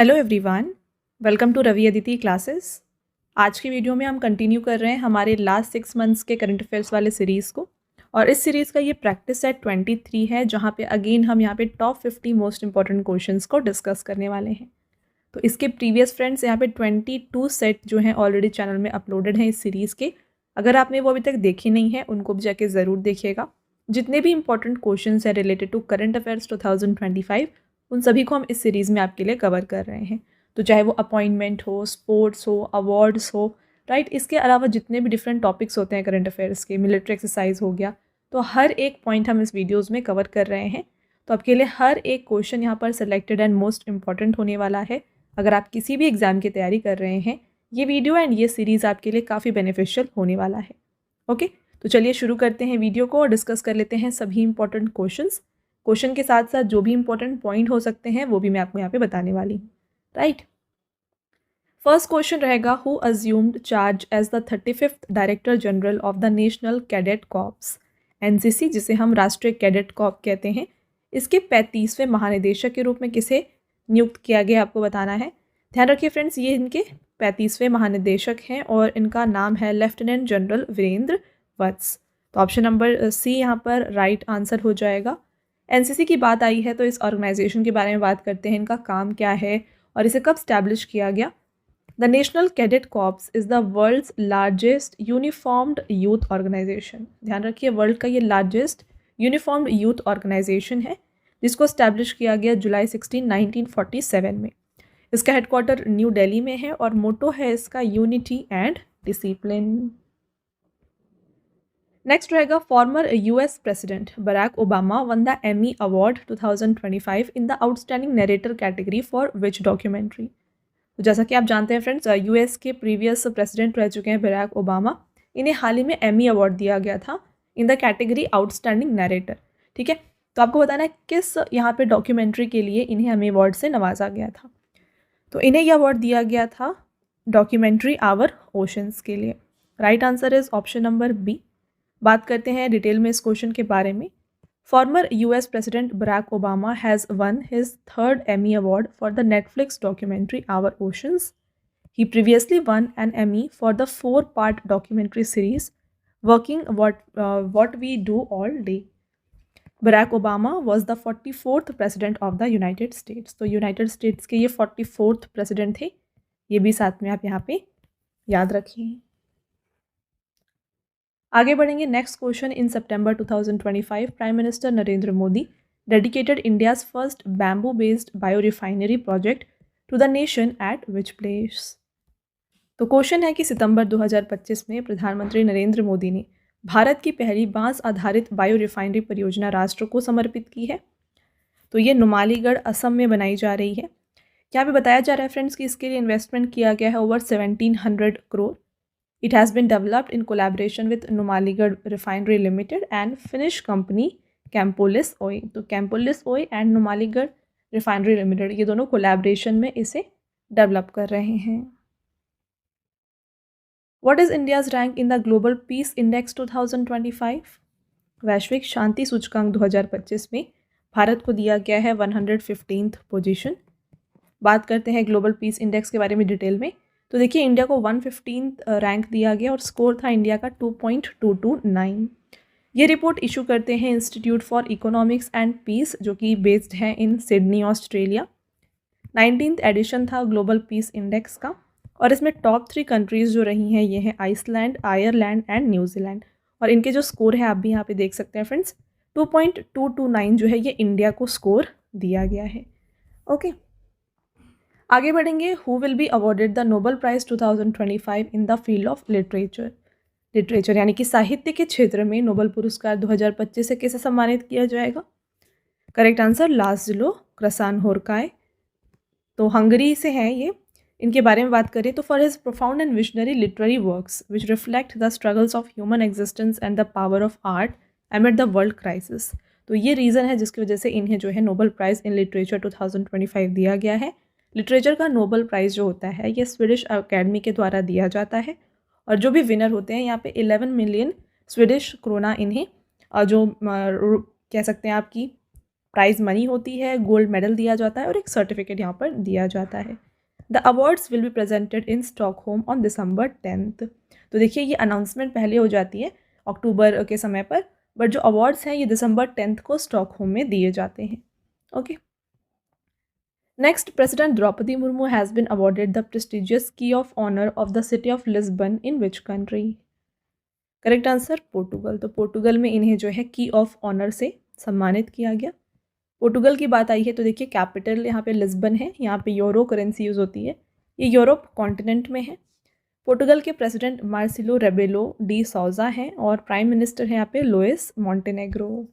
Hello everyone, welcome to Ravi Aditi classes. आज की video में हम कंटिन्यू कर रहे हैं हमारे लास्ट 6 मंथ्स के करंट अफेयर्स वाले सीरीज़ को। और इस सीरीज़ का ये प्रैक्टिस सेट 23 है, जहाँ पे अगेन हम यहाँ पे टॉप 50 मोस्ट इंपॉर्टेंट क्वेश्चंस को डिस्कस करने वाले हैं। तो इसके प्रीवियस फ्रेंड्स यहाँ पे 22 सेट जो हैं ऑलरेडी चैनल में अपलोडेड हैं इस सीरीज़ के। अगर आपने वो अभी तक देखे नहीं है उनको भी जाके ज़रूर देखिएगा। जितने भी इंपॉर्टेंट क्वेश्चंस हैं रिलेटेड टू करंट अफेयर्स 2025 उन सभी को हम इस सीरीज़ में आपके लिए कवर कर रहे हैं। तो चाहे वो अपॉइंटमेंट हो, स्पोर्ट्स हो, अवार्ड्स हो, राइट, इसके अलावा जितने भी डिफरेंट टॉपिक्स होते हैं करंट अफेयर्स के, मिलिट्री एक्सरसाइज हो गया, तो हर एक पॉइंट हम इस वीडियोस में कवर कर रहे हैं। तो आपके लिए हर एक क्वेश्चन यहाँ पर सिलेक्टेड एंड मोस्ट इंपॉर्टेंट होने वाला है। अगर आप किसी भी एग्जाम की तैयारी कर रहे हैं, ये वीडियो एंड ये सीरीज़ आपके लिए काफ़ी बेनिफिशियल होने वाला है। ओके, तो चलिए शुरू करते हैं वीडियो को और डिस्कस कर लेते हैं सभी इंपॉर्टेंट क्वेश्चन के साथ साथ जो भी इंपॉर्टेंट पॉइंट हो सकते हैं वो भी मैं आपको यहाँ पे बताने वाली हूँ। राइट, फर्स्ट क्वेश्चन रहेगा, who assumed charge as the 35th director general of the National Cadet Corps NCC, जिसे हम राष्ट्रीय कैडेट कॉर्प कहते हैं, इसके 35वें महानिदेशक के रूप में किसे नियुक्त किया गया आपको बताना है। ध्यान रखिए फ्रेंड्स, ये इनके 35वें महानिदेशक हैं और इनका नाम है लेफ्टिनेंट जनरल वीरेंद्र वत्स। तो ऑप्शन नंबर सी यहाँ पर राइट आंसर हो जाएगा। एनसीसी की बात आई है तो इस ऑर्गेनाइजेशन के बारे में बात करते हैं, इनका काम क्या है और इसे कब स्टैब्लिश किया गया। The National Cadet Corps is the world's largest uniformed youth organisation. ध्यान रखिए, वर्ल्ड का ये लार्जेस्ट यूनिफॉर्म्ड यूथ ऑर्गेनाइजेशन है, जिसको स्टैब्लिश किया गया जुलाई 16, 1947 में। इसका हेडक्वार्टर न्यू दिल्ली में है और मोटो है इसका यूनिटी एंड डिसिप्लिन। नेक्स्ट रहेगा, former US president Barack Obama won the Emmy award 2025 in the outstanding narrator category for which documentary. तो जैसा कि आप जानते हैं फ्रेंड्स, यूएस के प्रीवियस प्रेसिडेंट रह चुके हैं बराक ओबामा। इन्हें हाल ही में एमी अवार्ड दिया गया था in the category outstanding narrator. ठीक है, तो आपको बताना है किस यहाँ पे डॉक्यूमेंट्री के लिए इन्हें एमी अवार्ड से नवाजा गया था। तो इन्हें यह अवार्ड दिया गया था डॉक्यूमेंट्री आवर ओशंस के लिए। Right answer is option number B. बात करते हैं डिटेल में इस क्वेश्चन के बारे में। Former US president Barack Obama has won his 3rd Emmy Award for the Netflix documentary Our Oceans. He previously won an Emmy for the 4-part documentary series Working What We Do All Day. Barack Obama was the 44th president of the United States. तो United states के ये 44th president थे, ये भी साथ में आप यहाँ पे याद रखिए। आगे बढ़ेंगे। Next question, in September 2025 prime minister Narendra Modi dedicated India's first bamboo based bio refinery project to the nation at which place. तो क्वेश्चन है कि सितंबर 2025 में प्रधानमंत्री नरेंद्र मोदी ने भारत की पहली बांस आधारित बायो रिफाइनरी परियोजना राष्ट्र को समर्पित की है। तो ये नुमालीगढ़ असम में बनाई जा रही है। यहाँ पे बताया जा रहा है फ्रेंड्स कि इसके लिए इन्वेस्टमेंट किया गया है over 1700 crore. It has been developed in collaboration with Numaligarh Refinery Limited and Finnish company Campolis Oy. तो Campolis Oy and Numaligarh Refinery Limited ये दोनों कोलैबोरेशन में इसे डेवलप कर रहे हैं। What is India's rank in the Global Peace Index 2025? वैश्विक शांति सूचकांक 2025 में भारत को दिया गया है 115th पोजीशन। बात करते हैं ग्लोबल पीस इंडेक्स के बारे में डिटेल में। तो देखिए, इंडिया को 115th रैंक दिया गया और स्कोर था इंडिया का 2.229। ये रिपोर्ट इशू करते हैं Institute for Economics and Peace, जो कि बेस्ड है in Sydney Australia. 19th edition था ग्लोबल पीस इंडेक्स का और इसमें टॉप 3 कंट्रीज़ जो रही हैं ये हैं आइसलैंड, आयरलैंड एंड न्यूजीलैंड। और इनके जो स्कोर है आप भी यहाँ पे देख सकते हैं फ्रेंड्स, 2.229 जो है ये इंडिया को स्कोर दिया गया है। ओके, आगे बढ़ेंगे। Who will be awarded the Nobel prize 2025 in the field of literature यानी कि साहित्य के क्षेत्र में नोबेल पुरस्कार 2025 से किसे सम्मानित किया जाएगा। Correct answer László Krasznahorkai. तो हंगरी से हैं ये। इनके बारे में बात करें तो for his profound and visionary literary works which reflect the struggles of human existence and the power of art एमिड the world crisis. तो ये रीज़न है जिसकी वजह से इन्हें जो है नोबेल प्राइज़ इन लिटरेचर 2025 दिया गया है। लिटरेचर का नोबेल प्राइज़ जो होता है ये स्वीडिश अकेडमी के द्वारा दिया जाता है और जो भी विनर होते हैं यहाँ पे 11 मिलियन स्वीडिश क्रोना इन्हें जो कह सकते हैं आपकी प्राइज़ मनी होती है, गोल्ड मेडल दिया जाता है और एक सर्टिफिकेट यहाँ पर दिया जाता है। The awards will be presented in Stockholm on December 10th। तो देखिए ये अनाउंसमेंट पहले हो जाती है अक्टूबर के समय पर, बट जो अवार्ड्स हैं ये December 10th को स्टॉकहोम में दिए जाते हैं। Okay, next, president Droupadi Murmu has been awarded the prestigious key of honour of the city of Lisbon in which country? Correct answer Portugal. तो पोर्टुगल में इन्हें जो है की ऑफ ऑनर से सम्मानित किया गया। पोर्टुगल की बात आई है तो देखिए कैपिटल यहाँ पे लिस्बन है, यहाँ पे यूरो करेंसी यूज़ होती है, ये यूरोप कॉन्टिनेंट में है। पोर्टुगल के president Marcelo Rebelo de Sousa हैं और प्राइम मिनिस्टर है यहाँ पे Luis Montenegro.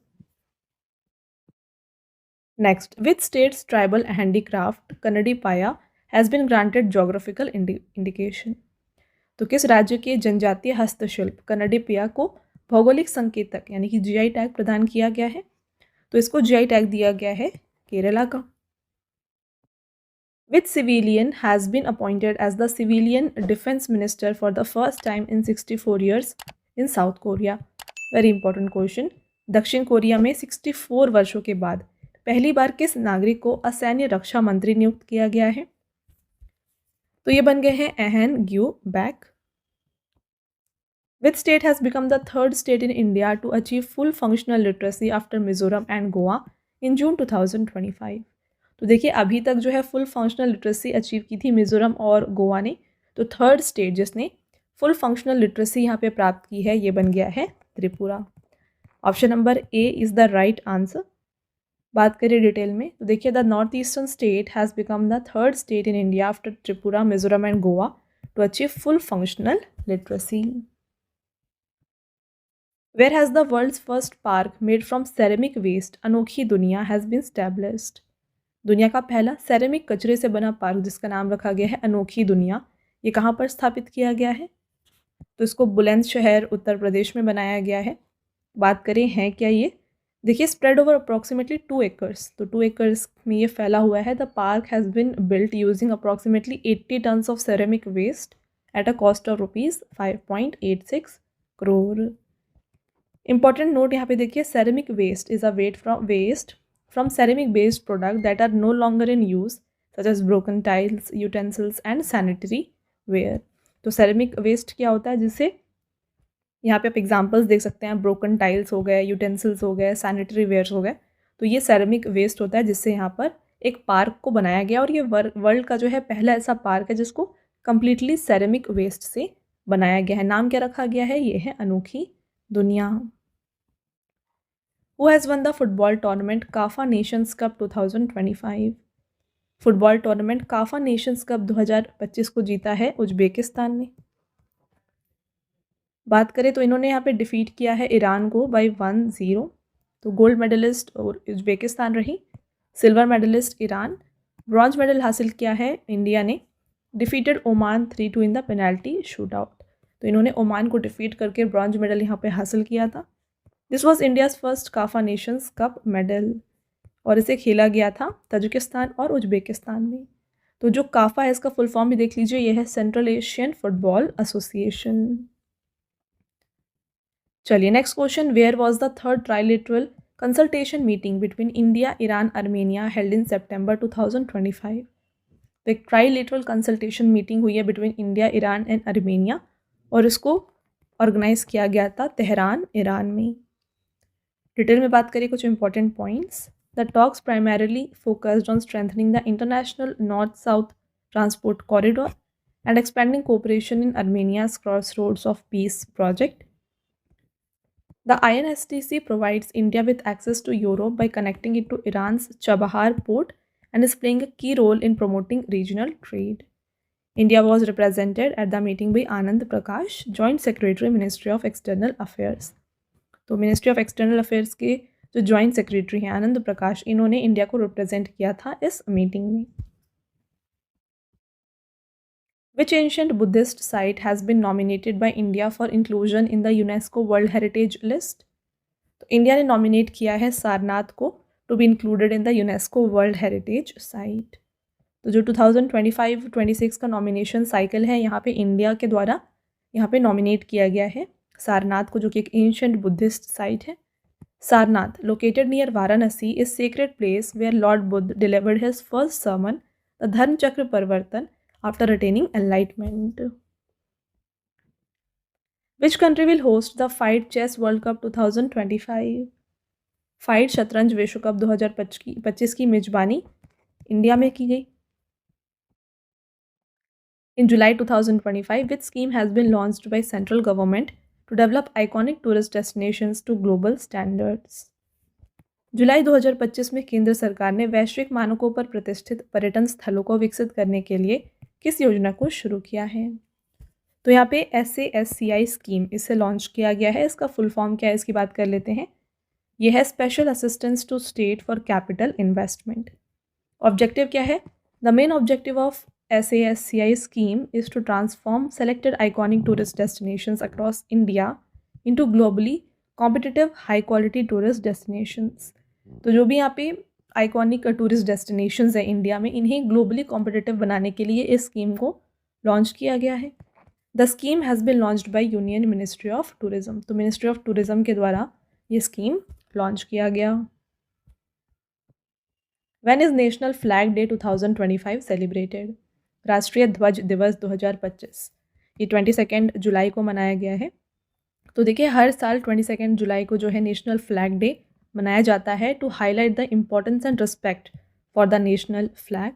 Next, which states tribal handicraft Kannadi Paya has been granted geographical indication? तो किस राज्य के जनजातीय हस्तशिल्प कन्नडी पिया को भौगोलिक संकेतक यानी कि जीआई टैग प्रदान किया गया है? तो इसको जीआई टैग दिया गया है केरला का। Which civilian has been appointed as the civilian defense minister for the first time in 64 years in South Korea? Very important question. दक्षिण कोरिया में 64 वर्षों के बाद पहली बार किस नागरिक को असैन्य रक्षा मंत्री नियुक्त किया गया है? तो ये बन गए हैं Ahn Gyu Baek. Which state has become the third state in India to achieve full functional literacy after Mizoram and Goa in June 2025? तो देखिए अभी तक जो है फुल फंक्शनल लिटरेसी अचीव की थी मिज़ोरम और गोवा ने, तो थर्ड स्टेट जिसने फुल फंक्शनल लिटरेसी यहाँ पे प्राप्त की है ये बन गया है Tripura. Option number A is the right answer. बात करें डिटेल में तो देखिए the north eastern state has become the third state in India after Tripura, Mizoram and Goa to achieve full functional literacy. Where has the world's first park made from ceramic waste, अनोखी दुनिया, has been established? दुनिया का पहला ceramic कचरे से बना park जिसका नाम रखा गया है अनोखी दुनिया, ये कहाँ पर स्थापित किया गया है? तो इसको बुलंदशहर उत्तर प्रदेश में बनाया गया है। बात करें हैं क्या ये, देखिए स्प्रेड ओवर अप्रॉक्सीमेटली 2 एकर्स, तो 2 एकर्स में ये फैला हुआ है। The park has been built using approximately 80 tons of ceramic waste at a cost of ₹5.86 crore. Important note यहाँ पे देखिए, ceramic waste is a waste from ceramic based products that are no longer in use such as broken tiles, utensils and sanitary ware। तो ceramic waste क्या होता है, जिससे यहाँ पे आप एग्जांपल्स देख सकते हैं, ब्रोकन टाइल्स हो गए, यूटेंसिल्स हो गए, सैनिटरी वेयर्स हो गए, तो ये सेरेमिक वेस्ट होता है जिससे यहाँ पर एक पार्क को बनाया गया और ये वर्ल्ड का जो है पहला ऐसा पार्क है जिसको कम्प्लीटली सेरेमिक वेस्ट से बनाया गया है। नाम क्या रखा गया है, ये है अनोखी दुनिया। Who has won the football tournament CAFA Nations Cup 2025? Football tournament CAFA Nations Cup 2025 को जीता है उज्बेकिस्तान ने। बात करें तो इन्होंने यहाँ पे डिफीट किया है ईरान को बाय 1-0। तो गोल्ड मेडलिस्ट और उज्बेकिस्तान रही, silver medalist Iran, bronze medal हासिल किया है इंडिया ने, defeated Oman 3-2 in the penalty shoot out. तो इन्होंने ओमान को डिफीट करके ब्रॉन्ज मेडल यहाँ पे हासिल किया था। This was India's first CAFA Nations Cup medal और इसे खेला गया था तजिकिस्तान और उज्बेकिस्तान में। तो जो काफा है इसका फुल फॉर्म भी देख लीजिए, यह है सेंट्रल एशियन फुटबॉल एसोसिएशन। चलिए next question, where was the third trilateral consultation meeting between India, Iran, Armenia held in September 2025? तो एक ट्राइलेटरल कंसल्टेशन मीटिंग हुई है between India, Iran and Armenia और इसको ऑर्गेनाइज किया गया था तेहरान, ईरान में। डिटेल में बात करें कुछ important points, the talks primarily focused on strengthening the international north south transport corridor and expanding cooperation in Armenia's crossroads of peace project. The INSTC provides India with access to Europe by connecting it to Iran's Chabahar port and is playing a key role in promoting regional trade. India was represented at the meeting by Anand Prakash, Joint Secretary, Ministry of External Affairs। तो ministry of external affairs के जो joint secretary हैं आनंद प्रकाश, इन्होंने India को represent किया था इस meeting में। Which ancient Buddhist site has been nominated by India for inclusion in the UNESCO world heritage list? तो इंडिया ने नॉमिनेट किया है सारनाथ को to be included in the UNESCO world heritage site. तो जो 2025-26 का नॉमिनेशन साइकिल है, यहाँ पे इंडिया के द्वारा यहाँ पे नॉमिनेट किया गया है सारनाथ को, जो कि एक एंशिएंट बुद्धिस्ट साइट है। Sarnath, located near Varanasi, is sacred place where Lord Buddha delivered his first sermon, the Dharmachakra Parvartan, after attaining enlightenment. Which country will host the Fight Chess World Cup 2025? Fight शतरंज विश्व cup 2025 की मेजबानी India में की गई. In July 2025, which scheme has been launched by central government to develop iconic tourist destinations to global standards? जुलाई 2025 में केंद्र सरकार ने वैश्विक मानकों पर प्रतिष्ठित पर्यटन स्थलों को विकसित करने के लिए किस योजना को शुरू किया है? तो यहाँ पे SASCI स्कीम इसे लॉन्च किया गया है. इसका फुल फॉर्म क्या है इसकी बात कर लेते हैं. यह है special assistance to state for capital investment. Objective क्या है? The main objective of SASCI scheme is to transform selected iconic tourist destinations across India into globally competitive high quality tourist destinations. तो जो भी यहाँ पे आइकॉनिक टूरिस्ट डेस्टिनेशंस हैं India में, इन्हें ग्लोबली कॉम्पिटिटिव बनाने के लिए इस स्कीम को लॉन्च किया गया है. The scheme has been launched by union ministry of tourism. तो मिनिस्ट्री ऑफ टूरिज्म के द्वारा ये स्कीम लॉन्च किया गया. When is National Flag Day 2025 celebrated? राष्ट्रीय ध्वज दिवस 2025 ये 22 जुलाई को मनाया गया है. तो देखिए हर साल 22 जुलाई को जो है नेशनल फ्लैग डे मनाया जाता है to highlight the importance and respect for the national flag.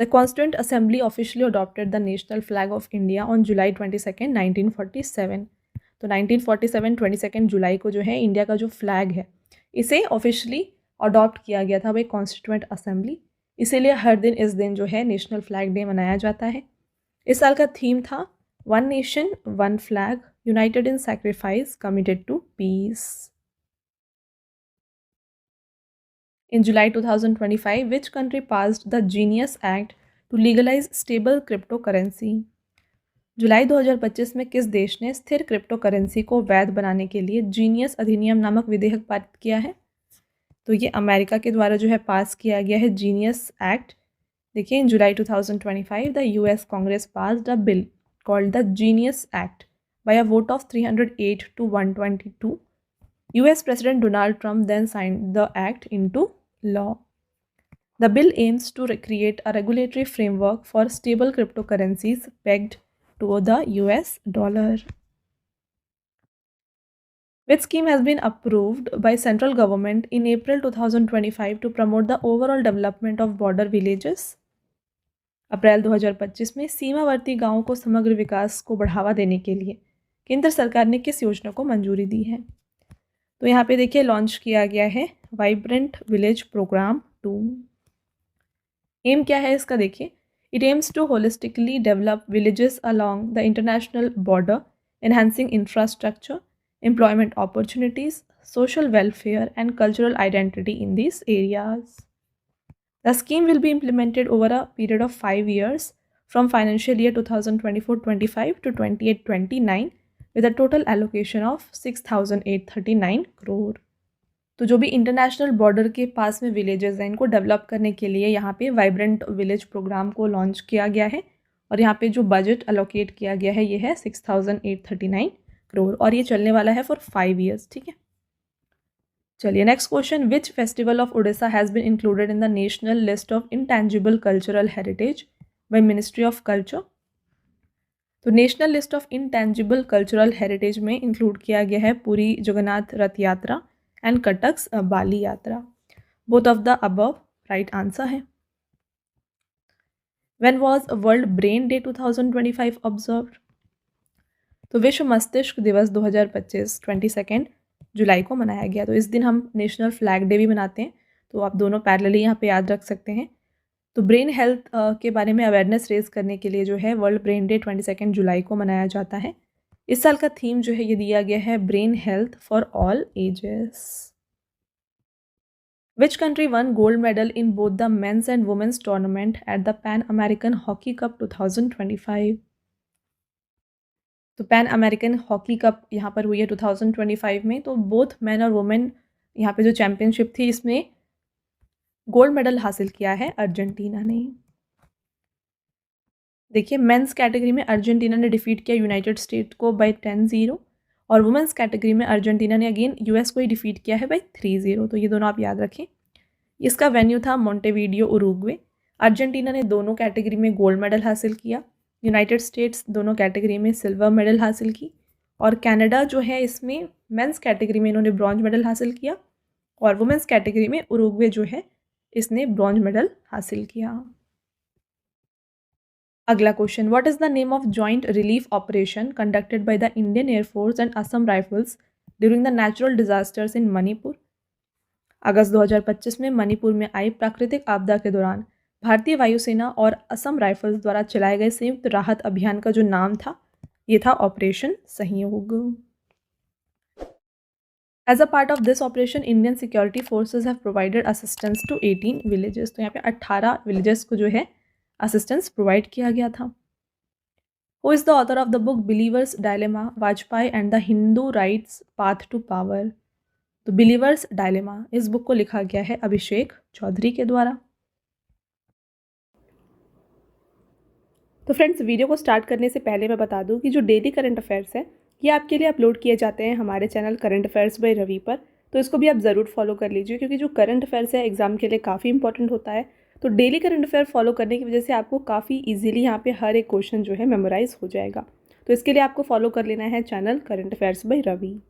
The Constituent Assembly officially adopted the national flag of India on July 22, 1947. तो 1947 22 जुलाई को जो है इंडिया का जो फ्लैग है इसे ऑफिशियली अडॉप्ट किया गया था बाई कॉन्स्टिट्यूएंट असेंबली. इसीलिए हर दिन इस दिन जो है नेशनल फ्लैग डे मनाया जाता है. इस साल का थीम था one nation one flag united in sacrifice committed to peace. In July 2025 which country passed the GENIUS act to legalize stable crypto currency. जुलाई 2025 में किस देश ने स्थिर क्रिप्टो करेंसी को वैध बनाने के लिए जीनियस अधिनियम नामक विधेयक पारित किया है? तो ये अमेरिका के द्वारा जो है पास किया गया है जीनियस एक्ट. देखिए इन July 2025 the US Congress passed a bill called the GENIUS act by a vote of 308 to 122. US President Donald Trump then signed the act into law. The bill aims to create a regulatory framework for stable cryptocurrencies pegged to the US dollar. Which scheme has been approved by central government in April 2025 to promote the overall development of border villages? अप्रैल 2025 में सीमावर्ती गांवों को समग्र विकास को बढ़ावा देने के लिए केंद्र सरकार ने किस योजना को मंजूरी दी है? तो यहाँ पे देखिए लॉन्च किया गया है वाइब्रेंट विलेज प्रोग्राम 2. एम क्या है इसका? देखिए it aims to holistically develop villages along the international border, enhancing infrastructure, employment opportunities, social welfare and cultural identity in these areas. The scheme will be implemented over a period of 5 years from financial year 2024-25 to 28-29 with a total allocation of 6,839 crore. तो जो भी international border के पास में villages हैं इनको develop करने के लिए यहाँ पे वाइब्रेंट विलेज प्रोग्राम को लॉन्च किया गया है और यहाँ पे जो बजट अलोकेट किया गया है ये है 6,839 करोड़ और ये चलने वाला है फॉर 5 years. ठीक है, चलिए next question. Which festival of Orissa has been included in the national list of intangible cultural heritage by ministry of culture? तो national list of intangible cultural heritage में इंक्लूड किया गया है पुरी जगन्नाथ रथ यात्रा and Cuttack's Bali Yatra. Both of the above right answer है. When was world brain day 2025 observed? तो विश्व मस्तिष्क दिवस 2025 22 जुलाई को मनाया गया. तो इस दिन हम नेशनल फ्लैग डे भी मनाते हैं, तो आप दोनों पैरेलली यहाँ पे याद रख सकते हैं. तो ब्रेन हेल्थ के बारे में अवेयरनेस रेज करने के लिए जो है वर्ल्ड ब्रेन डे 22 जुलाई को मनाया जाता है. इस साल का थीम जो है ये दिया गया है brain health for all ages. Which country won gold medal in both the men's and women's tournament at the Pan American Hockey Cup 2025? तो पैन अमेरिकन हॉकी कप यहाँ पर हुई है 2025 में. तो बोथ मैन और वुमेन यहाँ पे जो चैम्पियनशिप थी इसमें गोल्ड मेडल हासिल किया है अर्जेंटीना ने. देखिए मेंस कैटेगरी में अर्जेंटीना ने डिफीट किया यूनाइटेड स्टेट को बाय 10-0 और वुमेंस कैटेगरी में अर्जेंटीना ने अगेन यूएस को ही डिफीट किया है बाई 3-0, तो ये दोनों आप याद रखें। इसका वेन्यू था मोंटेवीडियो, उरुग्वे। अर्जेंटीना ने दोनों कैटेगरी में गोल्ड मेडल हासिल किया। यूनाइटेड स्टेट्स दोनों कैटेगरी में सिल्वर मेडल हासिल की, और कनाडा जो है इसमें मेंस कैटेगरी में इन्होंने ब्रॉन्ज मेडल हासिल किया, और वुमेंस कैटेगरी में उरुग्वे जो है इसने ब्रॉन्ज मेडल हासिल किया। अगला question, what is the name of joint relief operation conducted by the Indian air force and Assam rifles during the natural disasters in Manipur? अगस्त 2025 में मणिपुर में आई प्राकृतिक आपदा के दौरान भारतीय वायुसेना और असम राइफल्स द्वारा चलाए गए संयुक्त राहत अभियान का जो नाम था ये था operation Sahyog. As a part of this operation Indian security forces have provided assistance to 18 villages. तो यहाँ पे 18 विलेजेस को जो है असिस्टेंस प्रोवाइड किया गया था। Who is the author of the book Believer's Dilemma, Vajpayee and the Hindu right's path to power? तो बिलीवर्स डायलेमा इस बुक को लिखा गया है अभिषेक चौधरी के द्वारा। तो फ्रेंड्स, वीडियो को स्टार्ट करने से पहले मैं बता दूं कि जो डेली करंट अफेयर्स है ये आपके लिए अपलोड किए जाते हैं हमारे channel current affairs by Ravi पर, तो इसको भी आप ज़रूर फॉलो कर लीजिए, क्योंकि जो करंट अफेयर्स है एग्जाम के लिए काफ़ी इंपॉर्टेंट होता है। तो डेली करंट अफेयर फॉलो करने की वजह से आपको काफ़ी ईजिली यहाँ पे हर एक क्वेश्चन जो है मेमोराइज हो जाएगा। तो इसके लिए आपको फॉलो कर लेना है channel current affairs by Ravi.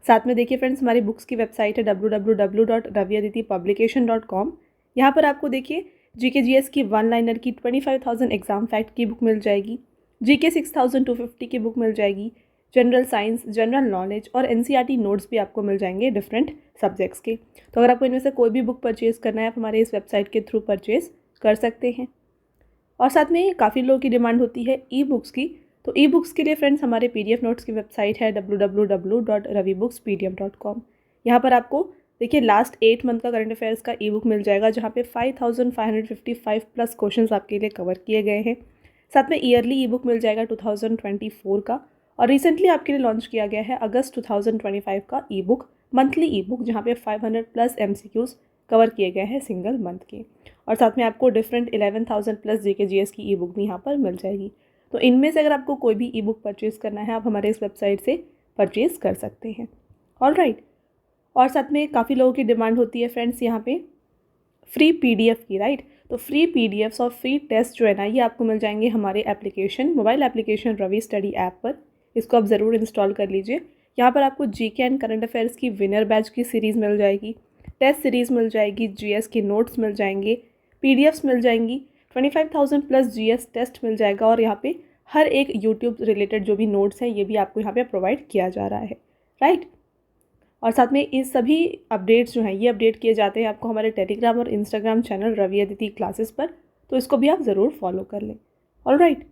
साथ में देखिए फ्रेंड्स, हमारी बुक्स की वेबसाइट है www.raviaditipublication.com। यहाँ पर आपको देखिए जीके जीएस की 1 लाइनर की 25,000 एग्जाम फैक्ट की बुक मिल जाएगी, जीके 6,250 की बुक मिल जाएगी, जनरल साइंस, जनरल नॉलेज और एनसीईआरटी नोट्स भी आपको मिल जाएंगे डिफरेंट सब्जेक्ट्स के। तो अगर आपको इनमें से कोई भी बुक परचेज़ करना है आप हमारे इस वेबसाइट के थ्रू परचेज़ कर सकते हैं। और साथ में काफ़ी लोगों की डिमांड होती है ई बुक्स की, तो ई बुक्स के लिए फ्रेंड्स हमारे पीडीएफ नोट्स की वेबसाइट है www.ravibookspdf.com। यहाँ पर आपको देखिए लास्ट 8 मंथ का करंट अफेयर्स का ई बुक मिल जाएगा, जहाँ पे 5,555 प्लस क्वेश्चंस आपके लिए कवर किए गए हैं। साथ में ईयरली ई बुक मिल जाएगा 2024 का, और रिसेंटली आपके लिए लॉन्च किया गया है अगस्त 2025 का ई बुक, मंथली ई बुक, जहाँ पे 500 प्लस MCQs कवर किए गए हैं सिंगल मंथ के। और साथ में आपको डिफरेंट 11,000 प्लस जीके जीएस की ई बुक भी यहाँ पर मिल जाएगी। तो इनमें से अगर आपको कोई भी ई बुक परचेज़ करना है आप हमारे इस वेबसाइट से परचेज़ कर सकते हैं। ऑलराइट। और साथ में काफ़ी लोगों की डिमांड होती है फ्रेंड्स यहाँ पे फ्री पीडीएफ की, राइट। तो फ्री पीडीएफ्स और फ्री टेस्ट जो है ना ये आपको मिल जाएंगे हमारे application, mobile application Ravi study app पर। इसको आप ज़रूर इंस्टॉल कर लीजिए। यहाँ पर आपको जीके एंड करंट अफेयर्स की विनर बैच की सीरीज़ मिल जाएगी, टेस्ट सीरीज़ मिल जाएगी, जीएस के नोट्स मिल जाएंगे, पीडीएफ्स मिल जाएंगी, 25,000 प्लस जीएस टेस्ट मिल जाएगा, और यहाँ पे हर एक यूट्यूब रिलेटेड जो भी नोट्स हैं ये भी आपको यहाँ पे प्रोवाइड किया जा रहा है, राइट। और साथ में इस सभी अपडेट्स जो हैं ये अपडेट किए जाते हैं आपको हमारे टेलीग्राम और Instagram channel Ravi Aditi classes पर, तो इसको भी आप ज़रूर फॉलो कर लें। Alright.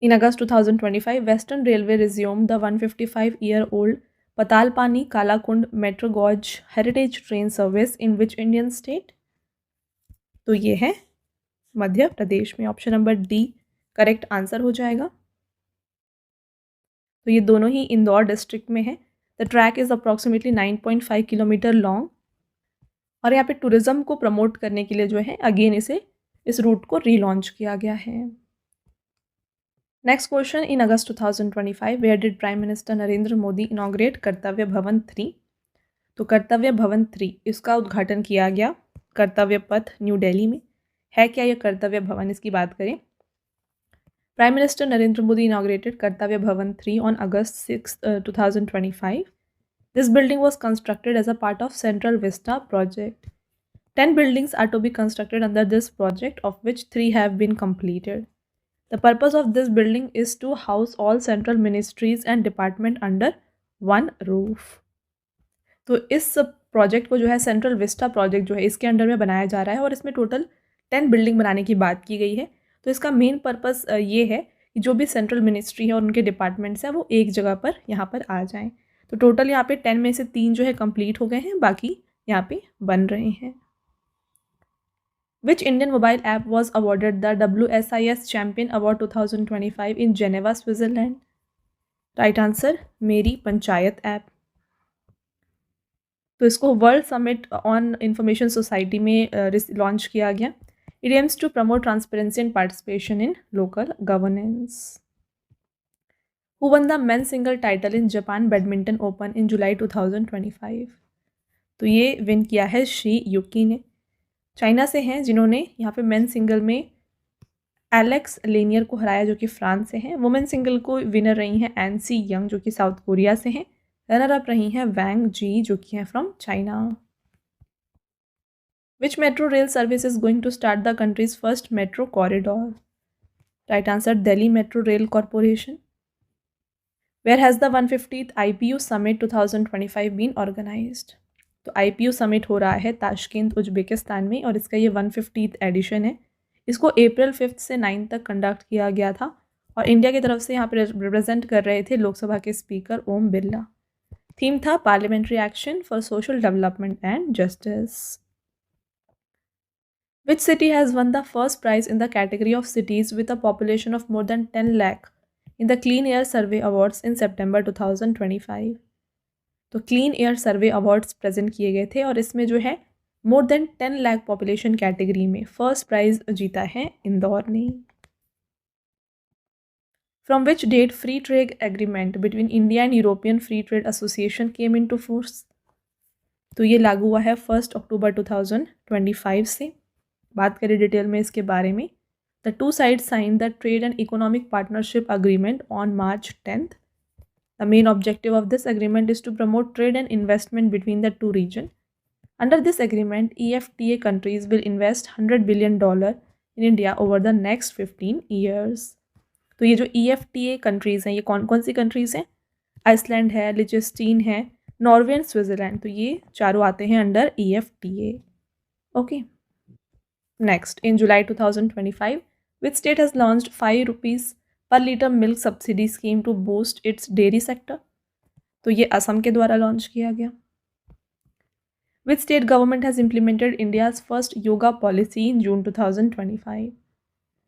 In August 2025, Western Railway resumed the 155-year-old Patalpani Kalakund Metro Gauge Heritage Train Service in which Indian state? तो ये है मध्य प्रदेश में। Option number D correct answer हो जाएगा। तो ये दोनों ही इंदौर डिस्ट्रिक्ट में है। The track is approximately 9.5 kilometre long, और यहाँ पे टूरिज्म को प्रमोट करने के लिए जो है अगेन इस रूट को रीलॉन्च किया गया है। Next question, in August 2025 where did prime minister Narendra Modi inaugurate Kartavya Bhavan 3? तो कर्तव्य भवन 3 इसका उद्घाटन किया गया कर्तव्य पथ न्यू दिल्ली में। है क्या यह कर्तव्य भवन? इसकी बात करें, prime minister Narendra Modi inaugurated कर्तव्य Bhavan 3 on August 6, 2025. This building was constructed as a part of Central Vista project. 10 buildings are to be constructed under this project, of which 3 have been completed. The purpose of this building is to house all central ministries and department under one roof. तो इस project को जो है central Vista project जो है इसके under में बनाया जा रहा है, और इसमें टोटल 10 बिल्डिंग बनाने की बात की गई है। तो इसका मेन पर्पस ये है कि जो भी सेंट्रल मिनिस्ट्री है और उनके डिपार्टमेंट्स हैं वो एक जगह पर यहाँ पर आ जाएं। तो टोटल यहाँ पे 10 में से 3 जो है कंप्लीट हो गए हैं, बाकी यहाँ पे बन रहे हैं। Which Indian mobile app was awarded the WSIS Champion Award 2025 in Geneva, Switzerland? Right answer Meri Panchayat app. तो इसको world summit on information society में लॉन्च किया गया। It aims to promote transparency and participation in local governance. Who won the men single title in Japan badminton open in July 2025? तो ये win किया है Shi Yuqi ने। China से हैं जिन्होंने यहाँ पे मेन सिंगल में एलेक्स लेनियर को हराया जो कि फ्रांस से हैं। वुमेन सिंगल को विनर रही हैं एनसी यंग जो कि साउथ कोरिया से हैं। रनर अप रही हैं वैंग जी जो कि हैं from China. Which metro rail service is going to start the country's first metro corridor? Right answer Delhi Metro Rail Corporation. Where has the 150th IPU summit 2025 been organised? तो IPU summit हो रहा है ताशकेंत Uzbekistan में और इसका ये 150th addition है। इसको अप्रैल 5 से 9 तक कंडक्ट किया गया था और इंडिया की तरफ से यहाँ पर रिप्रेजेंट कर रहे थे लोकसभा के स्पीकर ओम बिरला। थीम था parliamentary action for social development and justice. Which city has won the first prize in the category of cities with a population of more than 10 lakh in the Clean Air Survey Awards in September 2025? तो clean air survey awards present किए गए थे और इसमें जो है more than 10 lakh population category में first prize जीता है इंदौर ने। From which date free trade agreement between India and European Free Trade Association came into force? तो ये लागू हुआ है 1 अक्टूबर 2025 से। बात करें डिटेल में इसके बारे में, the two side sign the Trade and Economic Partnership Agreement on March 10th. The main objective of this agreement is to promote trade and investment between the two regions. Under this agreement, EFTA countries will invest $100 billion in India over the next 15 years. तो ये जो EFTA countries हैं ये कौन कौन सी countries हैं? Iceland है, लिचेस्टीन है, नॉर्वे एंड स्विट्जरलैंड। तो ये चारों आते हैं under EFTA. Okay. Next, in July 2025, which state has launched 5 rupees per liter milk subsidy scheme to boost its dairy sector? तो ये असम के द्वारा लॉन्च किया गया। Which state government has implemented India's first yoga policy in June 2025?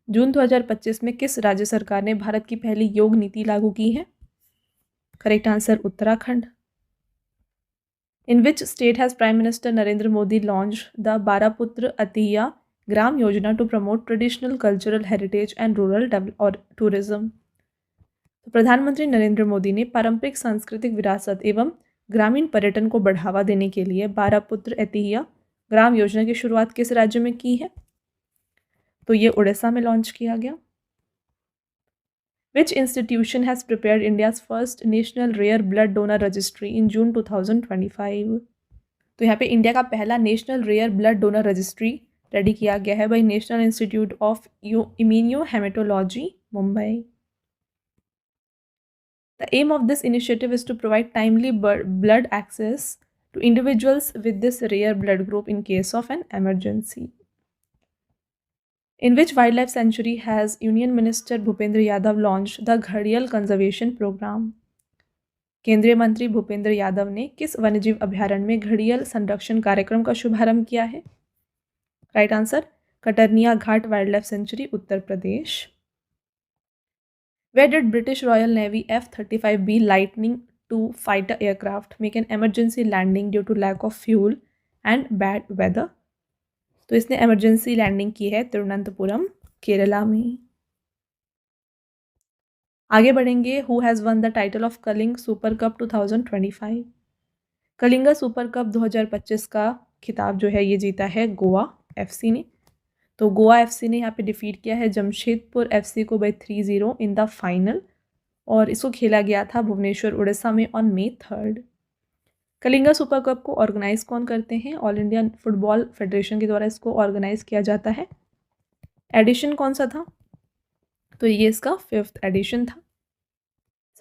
जून 2025 में किस राज्य सरकार ने भारत की पहली योग नीति लागू की है? Correct answer Uttarakhand. In which state has Prime Minister Narendra Modi launched the Baraputra Atiya Gram Yojana to promote traditional cultural heritage and rural tourism? तो प्रधानमंत्री नरेंद्र मोदी ने पारंपरिक सांस्कृतिक विरासत एवं ग्रामीण पर्यटन को बढ़ावा देने के लिए बारापुत्र ऐतिह्य ग्राम योजना की शुरुआत किस राज्य में की है? तो ये उड़ीसा में लॉन्च किया गया। Which institution has prepared India's first national rare blood donor registry in June 2025? तो यहाँ पे इंडिया का पहला national rare blood donor registry ready किया गया है by national institute of immunohaematology Mumbai. The aim of this initiative is to provide timely blood access to individuals with this rare blood group in case of an emergency. In which wildlife sanctuary has Union Minister Bhupendra Yadav launched the Ghadiyal Conservation Program? केंद्रीय मंत्री भूपेंद्र यादव ने किस वन्यजीव अभयारण्य में घड़ियाल संरक्षण कार्यक्रम का शुभारंभ किया है? Right answer Katarniaghat wildlife sanctuary Uttar Pradesh. Where did British Royal Navy F-35B Lightning II fighter aircraft make an emergency landing due to lack of fuel and bad weather? तो इसने emergency landing की है तिरुवनंतपुरम केरला में। आगे बढ़ेंगे। Who has won the title of Kalinga Super Cup 2025? Kalinga Super Cup 2025 का खिताब जो है ये जीता है गोवा FC ने। तो गोवा FC ने यहाँ पे डिफीट किया है जमशेदपुर FC को बाय 3-0 इन द फाइनल और इसको खेला गया था भुवनेश्वर उड़ीसा में on May 3rd। Kalinga Super cup को ऑर्गेनाइज कौन करते हैं? ऑल इंडिया फुटबॉल फेडरेशन के द्वारा इसको ऑर्गेनाइज किया जाता है। एडिशन कौन सा था? तो ये इसका 5th एडिशन था।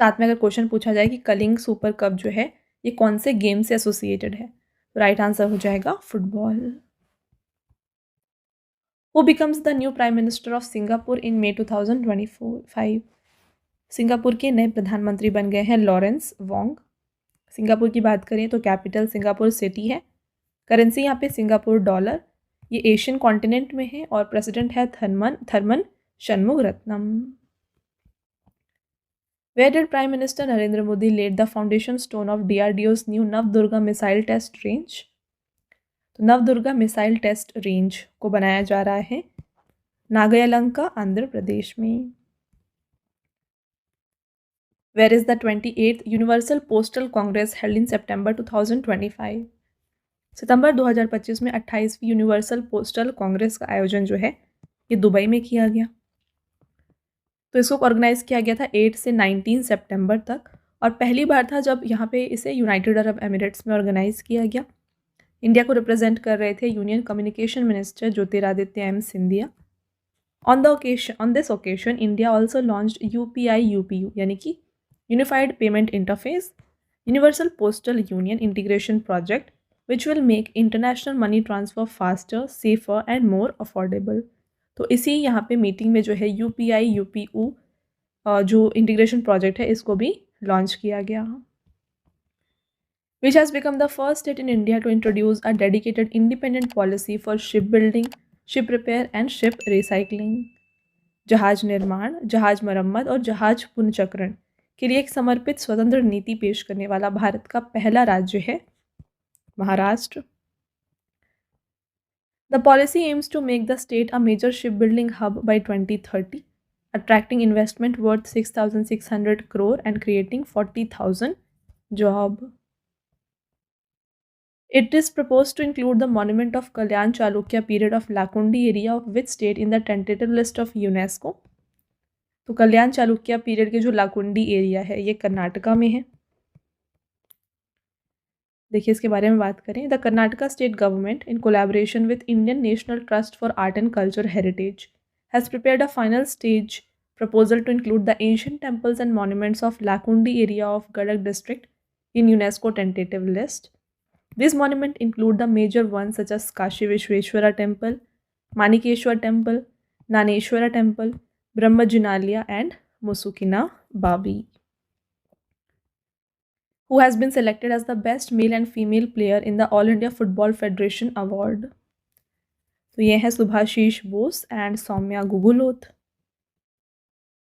साथ में अगर क्वेश्चन पूछा जाए कि कलिंग सुपर कप जो है ये कौन से गेम से एसोसिएटेड है, तो राइट आंसर हो जाएगा football. Who becomes the new Prime Minister of Singapore in May 2025? Singapore के नए प्रधानमंत्री बन गए हैं लॉरेंस वोंग। सिंगापुर की बात करें तो कैपिटल सिंगापुर सिटी है। करेंसी यहाँ पे सिंगापुर डॉलर। ये एशियन कॉन्टिनेंट में है और प्रेसिडेंट है Tharman Shanmugaratnam. Where did Prime Minister Narendra Modi laid the foundation stone of DRDO's new Navdurga missile test range? तो नवदुर्गा मिसाइल टेस्ट रेंज को बनाया जा रहा है नागयालंका आंध्र प्रदेश में। Where is the 28th universal postal congress held in September 2025? सितंबर 2025 में 28वीं universal postal Congress का आयोजन जो है ये दुबई में किया गया। तो इसको ऑर्गेनाइज किया गया था 8 से 19 सितंबर तक, और पहली बार था जब यहाँ पे इसे यूनाइटेड अरब एमिरेट्स में ऑर्गेनाइज किया गया। इंडिया को रिप्रेजेंट कर रहे थे union communication minister Jyotiraditya M Scindia. On this occasion India also launched UPI UPU यानी कि unified payment interface universal postal union integration project which will make international money transfer faster, safer and more affordable. तो इसी यहाँ पे meeting में जो है UPI UPU जो इंटीग्रेशन प्रोजेक्ट है इसको भी लॉन्च किया गया। Which has become the first state in India to introduce a dedicated independent policy for shipbuilding, ship repair and ship recycling. जहाज निर्माण, जहाज मरम्मत और जहाज पुनर्चक्रण के लिए एक समर्पित स्वतंत्र नीति पेश करने वाला भारत का पहला राज्य है Maharashtra. The policy aims to make the state a major shipbuilding hub by 2030, attracting investment worth 6,600 crore and creating 40,000 jobs. It is proposed to include the monument of Kalyan Chalukya period of Lakundi area of which state in the tentative list of UNESCO? तो कल्याण Chalukya period के जो लाकुंडी area है ये कर्नाटका में है। देखिए इसके बारे में बात करें। The Karnataka state government in collaboration with Indian national trust for art and culture heritage has prepared a final stage proposal to include the ancient temples and monuments of Lakundi area of Gadag district in UNESCO tentative list. These monuments include the major ones such as Kashi Vishweshwara Temple, Manikeshwar Temple, Naneshwara Temple, Brahmajinalia and Musukina Babi. Who has been selected as the best male and female player in the All India Football Federation Award? तो ये है Subhashish Bose and Soumya Guguloth.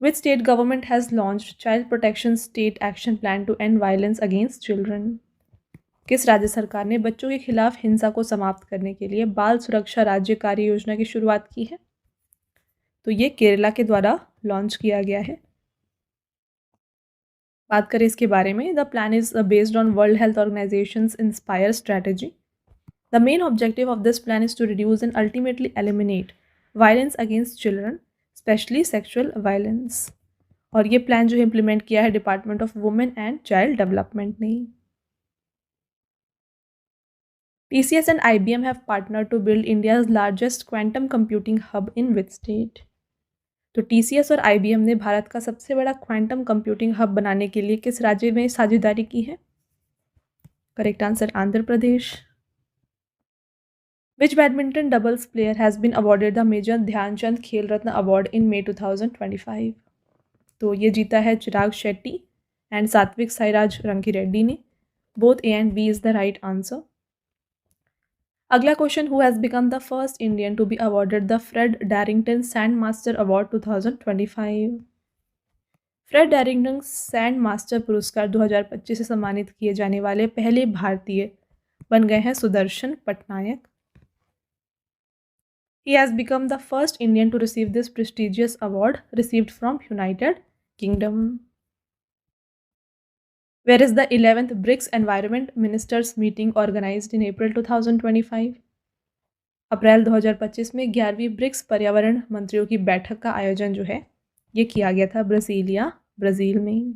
Which state government has launched Child Protection State Action Plan to end violence against children? किस राज्य सरकार ने बच्चों के खिलाफ हिंसा को समाप्त करने के लिए बाल सुरक्षा राज्य कार्य योजना की शुरुआत की है? तो ये केरला के द्वारा लॉन्च किया गया है। बात करें इसके बारे में, the plan is based on World Health Organisation's INSPIRE strategy. The main objective of this plan is to reduce and ultimately eliminate violence against children, specially sexual violence. और ये प्लान जो इम्प्लीमेंट किया है department of women and child development ने। TCS and IBM have partnered to build India's largest quantum computing hub in which state? तो TCS और IBM ने भारत का सबसे बड़ा क्वांटम कंप्यूटिंग हब बनाने के लिए किस राज्य में साझेदारी की है? Correct answer Andhra Pradesh. Which badminton doubles player has been awarded the Major Dhyan Chand Khel Ratna award in May 2025? तो ये जीता है चिराग शेट्टी एंड सात्विक साईराज रंकीरेड्डी ने। Both A and B is the right answer. अगला question, who has become the first Indian to be awarded the Fred Darrington sand master award 2025? Fred Darrington sand master पुरस्कार 2025 से सम्मानित किए जाने वाले पहले भारतीय बन गए हैं Sudarshan Patnaik. He has become the first Indian to receive this prestigious award received from United Kingdom. Where is the 11th BRICS Environment Ministers meeting organized in April 2025? अप्रैल 2025 में 11वीं ब्रिक्स पर्यावरण मंत्रियों की बैठक का आयोजन जो है ये किया गया था ब्राज़ील में।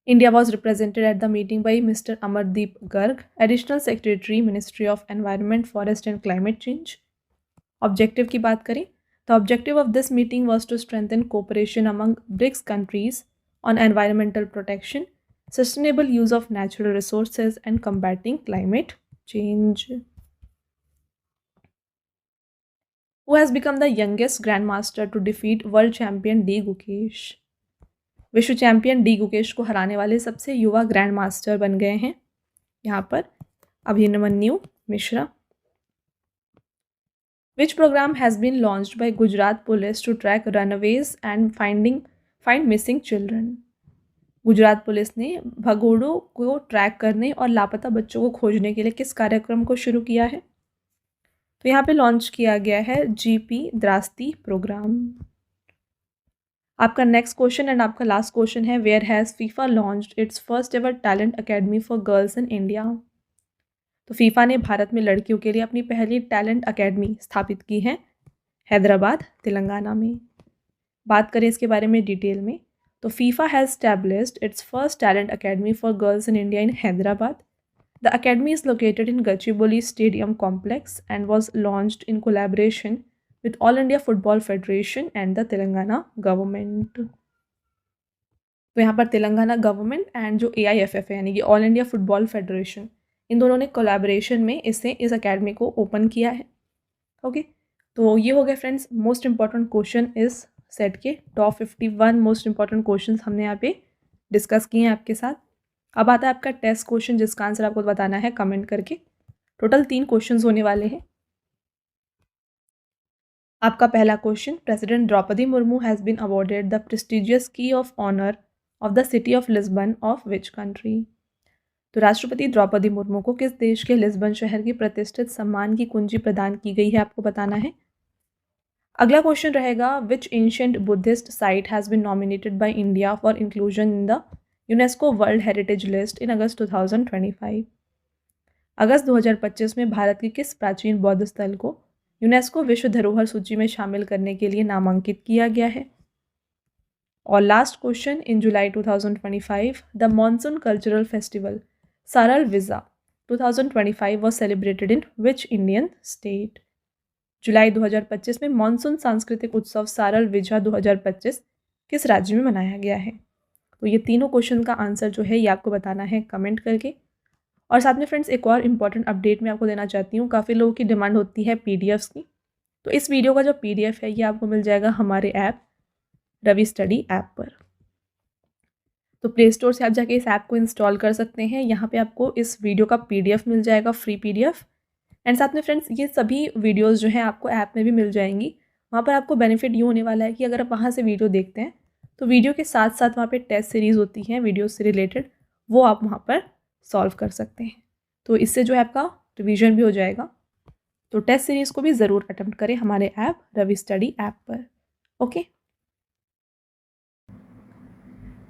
India was represented at the meeting by Mr. Amardeep Garg, Additional Secretary, Ministry of Environment, Forest and Climate Change. Objective की बात करें तो objective of this meeting was to strengthen cooperation among BRICS countries on environmental protection, sustainable use of natural resources and combating climate change. Who has become the youngest grandmaster to defeat world champion D Gukesh? विश्व champion D Gukesh को हराने वाले सबसे युवा grand master बन गए हैं यहाँ पर Abhimanyu Mishra. Which program has been launched by Gujarat Police to track runaways and find missing children? Gujarat police ने भगोड़ों को ट्रैक करने और लापता बच्चों को खोजने के लिए किस कार्यक्रम को शुरू किया है? तो यहाँ पे लॉन्च किया गया है GP द्रास्ती प्रोग्राम। आपका नेक्स्ट क्वेश्चन एंड आपका लास्ट क्वेश्चन है, where has FIFA launched its first ever talent academy for girls in India. तो फीफा ने भारत में लड़कियों के लिए अपनी पहली टैलेंट अकेडमी स्थापित की है हैदराबाद, तेलंगाना में। बात करें इसके बारे में डिटेल में, तो FIFA has established it's first talent academy for girls in India in Hyderabad. The academy is located in Gachibowli Stadium Complex and was launched in collaboration with All India Football Federation and the Telangana government. तो यहाँ पर Telangana government and जो AIFF है यानी कि all India football federation, इन दोनों ने collaboration में इस अकेडमी को ओपन किया है। ओके, तो ये हो गए फ्रेंड्स मोस्ट इंपॉर्टेंट क्वेश्चन इस सेट के। टॉप 51 मोस्ट इंपॉर्टेंट क्वेश्चन हमने यहाँ पे डिस्कस किए हैं आपके साथ। अब आता है आपका टेस्ट क्वेश्चन जिसका आंसर आपको बताना है कमेंट करके। टोटल 3 क्वेश्चंस होने वाले हैं। आपका पहला question, president Droupadi Murmu has been awarded the prestigious key of honour of the city of Lisbon of which country. तो राष्ट्रपति द्रौपदी मुर्मू को किस देश के लिस्बन शहर की प्रतिष्ठित सम्मान की कुंजी प्रदान की गई है, आपको बताना है। अगला क्वेश्चन रहेगा, which ancient Buddhist site has been nominated by India for inclusion in the UNESCO world heritage list in August 2025। अगस्त 2025 में भारत के किस प्राचीन बौद्ध स्थल को यूनेस्को विश्व धरोहर सूची में शामिल करने के लिए नामांकित किया गया है। और last question, in July 2025 the monsoon cultural festival Saral Vija 2025 was celebrated in which Indian state. जुलाई 2025 में मॉनसून सांस्कृतिक उत्सव सारल विजा 2025 किस राज्य में मनाया गया है। तो ये तीनों क्वेश्चन का आंसर जो है ये आपको बताना है कमेंट करके। और साथ में फ्रेंड्स एक और इम्पॉर्टेंट अपडेट मैं आपको देना चाहती हूँ। काफ़ी लोगों की डिमांड होती है PDFs की, तो इस वीडियो का जो PDF है ये आपको मिल जाएगा हमारे ऐप रवि स्टडी ऐप पर। तो प्ले स्टोर से आप जाके इस ऐप को इंस्टॉल कर सकते हैं। यहाँ पे आपको इस वीडियो का PDF मिल जाएगा, फ्री PDF। एंड साथ में फ्रेंड्स ये सभी वीडियोज़ जो हैं आपको ऐप में भी मिल जाएंगी। वहाँ पर आपको बेनिफिट ये होने वाला है कि अगर आप वहाँ से वीडियो देखते हैं तो वीडियो के साथ साथ वहाँ पे टेस्ट सीरीज़ होती हैं वीडियो से रिलेटेड, वो आप वहाँ पर सॉल्व कर सकते हैं। तो इससे जो है आपका रिवीजन भी हो जाएगा। तो टेस्ट सीरीज़ को भी ज़रूर अटेम्प्ट करें हमारे ऐप रवि स्टडी ऐप पर। ओके,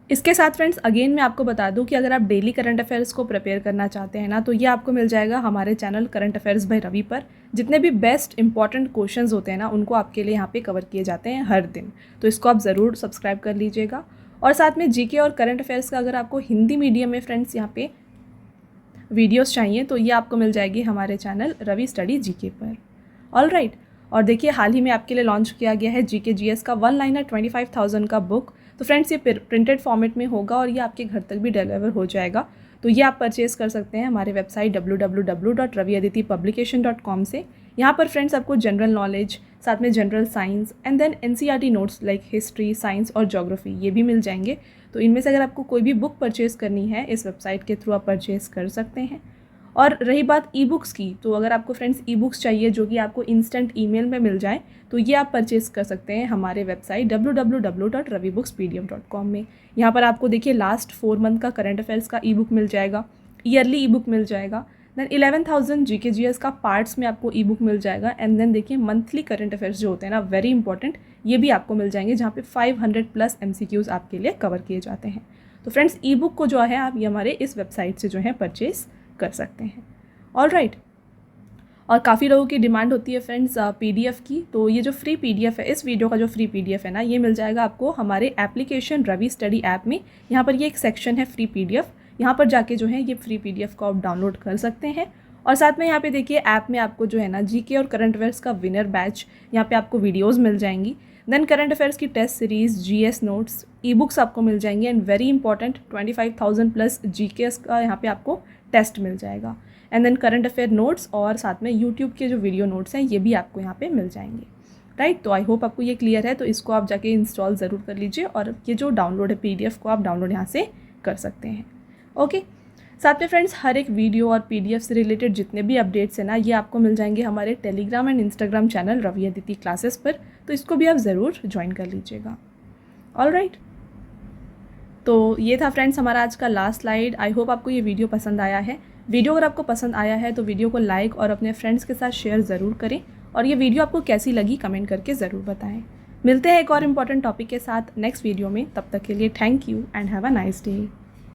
इसके साथ फ्रेंड्स अगेन मैं आपको बता दूं कि अगर आप डेली करंट अफेयर्स को प्रिपेयर करना चाहते हैं ना, तो ये आपको मिल जाएगा हमारे channel current affairs by Ravi पर। जितने भी बेस्ट इंपॉर्टेंट क्वेश्चंस होते हैं ना, उनको आपके लिए यहाँ पे कवर किए जाते हैं हर दिन। तो इसको आप ज़रूर सब्सक्राइब कर लीजिएगा। और साथ में GK और करंट अफेयर्स का अगर आपको हिंदी मीडियम में फ्रेंड्स यहाँ पे वीडियोज़ चाहिए तो ये आपको मिल जाएगी हमारे चैनल रवि स्टडी GK पर। ऑल राइट, और देखिए हाल ही में आपके लिए लॉन्च किया गया है GK GS का 1 लाइनर 25,000 का बुक। तो फ्रेंड्स ये प्रिंटेड फॉर्मेट में होगा और ये आपके घर तक भी डिलीवर हो जाएगा। तो ये आप परचेज़ कर सकते हैं हमारे वेबसाइट www.raviaditipublication.com से। यहाँ पर फ्रेंड्स आपको जनरल नॉलेज, साथ में general science and then NCERT notes like history, science और ज्योग्राफी ये भी मिल जाएंगे। तो इनमें से अगर आपको कोई भी बुक परचेज़ करनी है इस वेबसाइट के थ्रू आप परचेज़ कर सकते हैं। और रही बात ई बुक्स की, तो अगर आपको फ्रेंड्स ई बुक्स चाहिए जो कि आपको इंस्टेंट ईमेल में मिल जाए, तो ये आप परचेज़ कर सकते हैं हमारे वेबसाइट www.ravibooks.pdf.com में। यहाँ पर आपको देखिए लास्ट 4 मंथ का करंट अफेयर्स का ई बुक मिल जाएगा, ईयरली ई बुक मिल जाएगा, देन 11,000 GK GS का पार्ट्स में आपको ई बुक मिल जाएगा। एंड देन देखिए मंथली करंट अफेयर्स जो होते हैं ना, वेरी इंपॉर्टेंट, ये भी आपको मिल जाएंगे जहाँ पे 500+ MCQs आपके लिए कवर किए जाते हैं। तो फ्रेंड्स ई बुक को जो है आप ये हमारे इस वेबसाइट से जो है परचेज़ कर सकते हैं। ऑल राइट, और काफ़ी लोगों की डिमांड होती है फ्रेंड्स PDF की। तो ये जो फ्री PDF है, इस वीडियो का जो फ्री PDF है ना, ये मिल जाएगा आपको हमारे एप्लीकेशन रवि स्टडी ऐप में। यहाँ पर ये एक सेक्शन है फ्री PDF, यहाँ पर जाके जो है ये फ्री PDF को आप डाउनलोड कर सकते हैं। और साथ में यहाँ पे देखिए ऐप में आपको जो है ना GK और करंट अफेयर्स का विनर बैच, यहाँ पे आपको वीडियोज़ मिल जाएंगी। देन करंट अफेयर्स की test series, GS notes, e books आपको मिल जाएंगे। एंड वेरी इंपॉर्टेंट 25,000+ GKs का यहाँ पे आपको टेस्ट मिल जाएगा। And then current affair notes और साथ में यूट्यूब के जो वीडियो नोट्स हैं ये भी आपको यहाँ पे मिल जाएंगे। राइट, तो आई होप आपको ये क्लियर है। तो इसको आप जाके इंस्टॉल ज़रूर कर लीजिए और ये जो डाउनलोड है PDF को आप डाउनलोड यहाँ से कर सकते हैं। ओके, साथ में फ्रेंड्स हर एक वीडियो और PDF से रिलेटेड जितने भी अपडेट्स हैं ना, ये आपको मिल जाएंगे हमारे Telegram and Instagram channel Ravi Aditi classes पर। तो इसको भी आप ज़रूर ज्वाइन कर लीजिएगा। ऑल राइट, तो ये था फ्रेंड्स हमारा आज का लास्ट स्लाइड। आई होप आपको ये वीडियो पसंद आया है। वीडियो अगर आपको पसंद आया है तो वीडियो को लाइक और अपने फ्रेंड्स के साथ शेयर ज़रूर करें। और ये वीडियो आपको कैसी लगी कमेंट करके ज़रूर बताएं। मिलते हैं एक और इम्पॉर्टेंट टॉपिक के साथ नेक्स्ट वीडियो में। तब तक के लिए thank you and have a nice day.